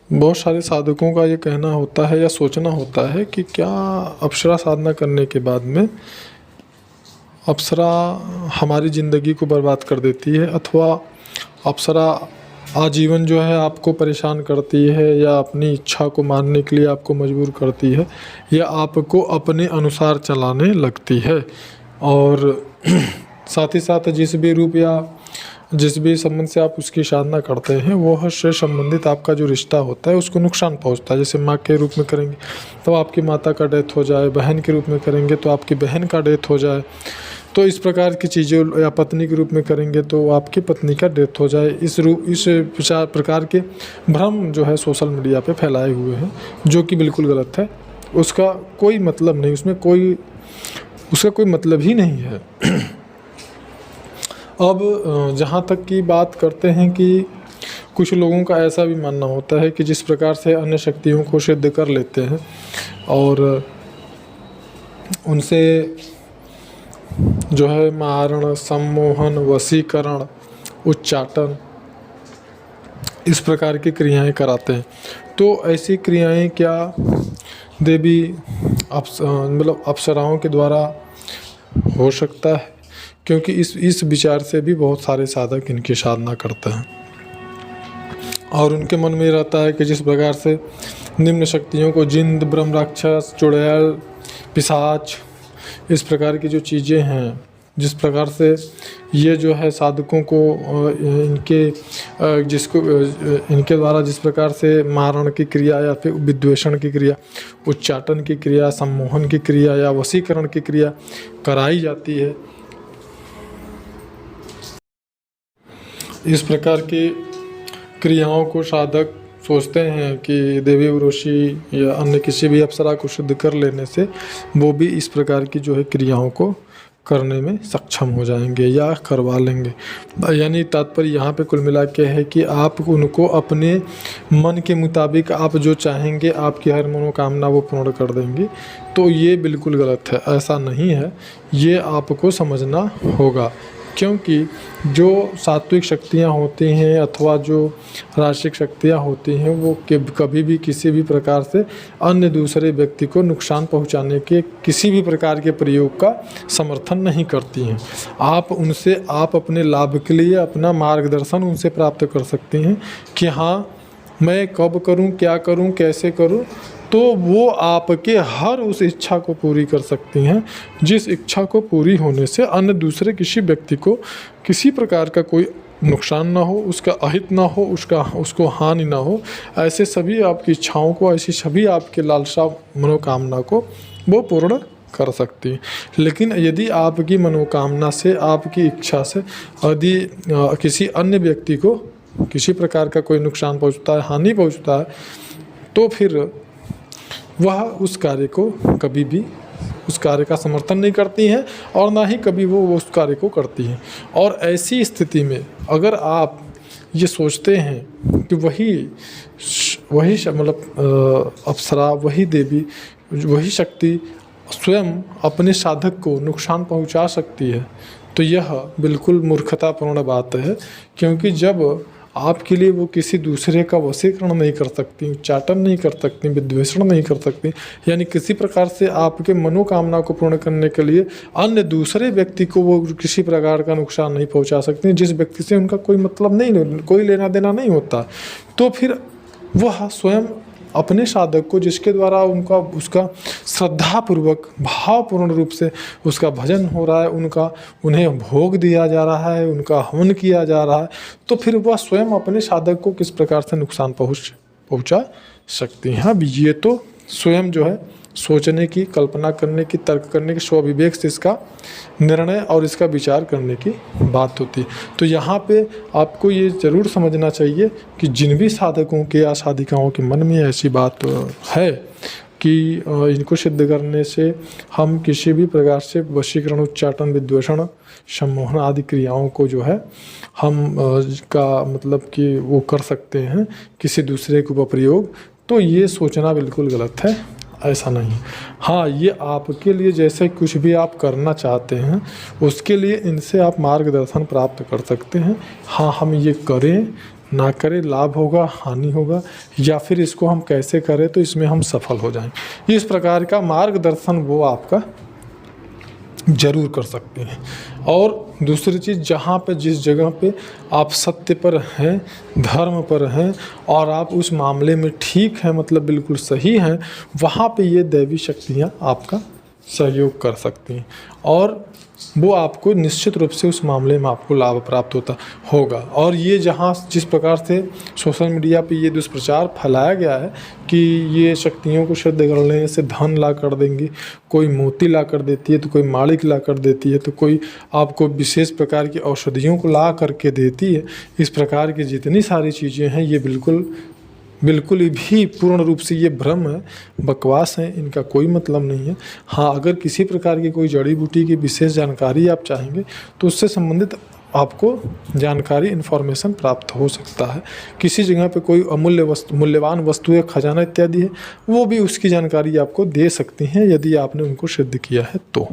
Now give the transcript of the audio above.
बहुत सारे साधकों का ये कहना होता है या सोचना होता है कि क्या अप्सरा साधना करने के बाद में अप्सरा हमारी ज़िंदगी को बर्बाद कर देती है, अथवा अप्सरा आजीवन जो है आपको परेशान करती है या अपनी इच्छा को मानने के लिए आपको मजबूर करती है या आपको अपने अनुसार चलाने लगती है। और साथ ही साथ जिस भी रूप या जिस भी संबंध से आप उसकी साधना करते हैं वह से संबंधित आपका जो रिश्ता होता है उसको नुकसान पहुंचता है। जैसे माँ के रूप में करेंगे तो आपकी माता का डेथ हो जाए, बहन के रूप में करेंगे तो आपकी बहन का डेथ हो जाए, तो इस प्रकार की चीज़ें, या पत्नी के रूप में करेंगे तो आपकी पत्नी का डेथ हो जाए। इस प्रकार के भ्रम जो है सोशल मीडिया पे फैलाए हुए हैं, जो कि बिल्कुल गलत है। उसका कोई मतलब नहीं, उसका कोई मतलब ही नहीं है। अब जहाँ तक की बात करते हैं कि कुछ लोगों का ऐसा भी मानना होता है कि जिस प्रकार से अन्य शक्तियों को सिद्ध कर लेते हैं और उनसे जो है मारण, सम्मोहन, वशीकरण, उच्चाटन, इस प्रकार की क्रियाएं कराते हैं, तो ऐसी क्रियाएं क्या देवी मतलब अप्सराओं के द्वारा हो सकता है? क्योंकि इस विचार से भी बहुत सारे साधक इनकी साधना करते हैं और उनके मन में रहता है कि जिस प्रकार से निम्न शक्तियों को जिंद, ब्रह्म राक्षस, चुड़ैल, पिशाच, इस प्रकार की जो चीज़ें हैं, जिस प्रकार से ये जो है साधकों को इनके द्वारा जिस प्रकार से मारण की क्रिया या फिर विद्वेषण की क्रिया, उच्चाटन की क्रिया, सम्मोहन की क्रिया या वशीकरण की क्रिया कराई जाती है, इस प्रकार की क्रियाओं को साधक सोचते हैं कि देवी ऋषि या अन्य किसी भी अप्सरा को सिद्ध कर लेने से वो भी इस प्रकार की जो है क्रियाओं को करने में सक्षम हो जाएंगे या करवा लेंगे। यानी तात्पर्य यहाँ पे कुल मिला के है कि आप उनको अपने मन के मुताबिक आप जो चाहेंगे आपकी हर मनोकामना वो पूर्ण कर देंगे, तो ये बिल्कुल गलत है, ऐसा नहीं है। ये आपको समझना होगा, क्योंकि जो सात्विक शक्तियाँ होती हैं अथवा जो राशिक शक्तियाँ होती हैं वो कभी भी किसी भी प्रकार से अन्य दूसरे व्यक्ति को नुकसान पहुंचाने के किसी भी प्रकार के प्रयोग का समर्थन नहीं करती हैं। आप अपने लाभ के लिए अपना मार्गदर्शन उनसे प्राप्त कर सकती हैं कि हाँ मैं कब करूं, क्या करूं, कैसे करूं, तो वो आपके हर उस इच्छा को पूरी कर सकती हैं जिस इच्छा को पूरी होने से अन्य दूसरे किसी व्यक्ति को किसी प्रकार का कोई नुकसान ना हो, उसका अहित ना हो, उसको हानि ना हो। ऐसे सभी आपकी इच्छाओं को, ऐसी सभी आपके लालसा मनोकामना को वो पूर्ण कर सकती है। लेकिन यदि आपकी मनोकामना से, आपकी इच्छा से यदि किसी अन्य व्यक्ति को किसी प्रकार का कोई नुकसान पहुँचता है, हानि पहुँचता है, तो फिर वह उस कार्य को कभी भी उस कार्य का समर्थन नहीं करती हैं और ना ही कभी वो उस कार्य को करती हैं। और ऐसी स्थिति में अगर आप ये सोचते हैं कि वही मतलब अप्सरा, वही देवी, वही शक्ति स्वयं अपने साधक को नुकसान पहुंचा सकती है, तो यह बिल्कुल मूर्खतापूर्ण बात है। क्योंकि जब आपके लिए वो किसी दूसरे का वशीकरण नहीं कर सकती, उच्चाटन नहीं कर सकती, विद्वेषण नहीं कर सकती, यानी किसी प्रकार से आपके मनोकामना को पूर्ण करने के लिए अन्य दूसरे व्यक्ति को वो किसी प्रकार का नुकसान नहीं पहुंचा सकती, जिस व्यक्ति से उनका कोई मतलब नहीं, कोई लेना देना नहीं होता, तो फिर वह स्वयं अपने साधक को, जिसके द्वारा उसका श्रद्धापूर्वक भावपूर्ण रूप से उसका भजन हो रहा है, उन्हें भोग दिया जा रहा है, उनका हवन किया जा रहा है, तो फिर वह स्वयं अपने साधक को किस प्रकार से नुकसान पहुंचा सकती हैं। अब ये तो स्वयं जो है सोचने की, कल्पना करने की, तर्क करने की, स्वविवेक से इसका निर्णय और इसका विचार करने की बात होती है। तो यहाँ पे आपको ये ज़रूर समझना चाहिए कि जिन भी साधकों के या साधिकाओं के मन में ऐसी बात है कि इनको सिद्ध करने से हम किसी भी प्रकार से वशीकरण, उच्चाटन, विद्वेषण, सम्मोहन आदि क्रियाओं को जो है हम का मतलब कि वो कर सकते हैं किसी दूसरे के प्रयोग, तो ये सोचना बिल्कुल गलत है, ऐसा नहीं। हाँ, ये आपके लिए जैसे कुछ भी आप करना चाहते हैं उसके लिए इनसे आप मार्गदर्शन प्राप्त कर सकते हैं। हाँ, हम ये करें ना करें, लाभ होगा हानि होगा, या फिर इसको हम कैसे करें तो इसमें हम सफल हो जाएंगे, इस प्रकार का मार्गदर्शन वो आपका ज़रूर कर सकते हैं। और दूसरी चीज़, जहाँ पे जिस जगह पे आप सत्य पर हैं, धर्म पर हैं और आप उस मामले में ठीक हैं, मतलब बिल्कुल सही हैं, वहाँ पे ये दैवी शक्तियाँ आपका सहयोग कर सकती हैं और वो आपको निश्चित रूप से उस मामले में आपको लाभ प्राप्त होता होगा। और ये जहाँ जिस प्रकार से सोशल मीडिया पे ये दुष्प्रचार फैलाया गया है कि ये शक्तियों को सिद्ध करने से धन ला कर देंगी, कोई मोती ला कर देती है तो कोई माणिक ला कर देती है तो कोई आपको विशेष प्रकार की औषधियों को ला करके देती है, इस प्रकार की जितनी सारी चीज़ें हैं ये बिल्कुल भी पूर्ण रूप से ये भ्रम है, बकवास है, इनका कोई मतलब नहीं है। हाँ, अगर किसी प्रकार की कोई जड़ी बूटी की विशेष जानकारी आप चाहेंगे तो उससे संबंधित आपको जानकारी इन्फॉर्मेशन प्राप्त हो सकता है। किसी जगह पे कोई मूल्यवान वस्तु या खजाना इत्यादि है, वो भी उसकी जानकारी आपको दे सकती हैं यदि आपने उनको सिद्ध किया है तो।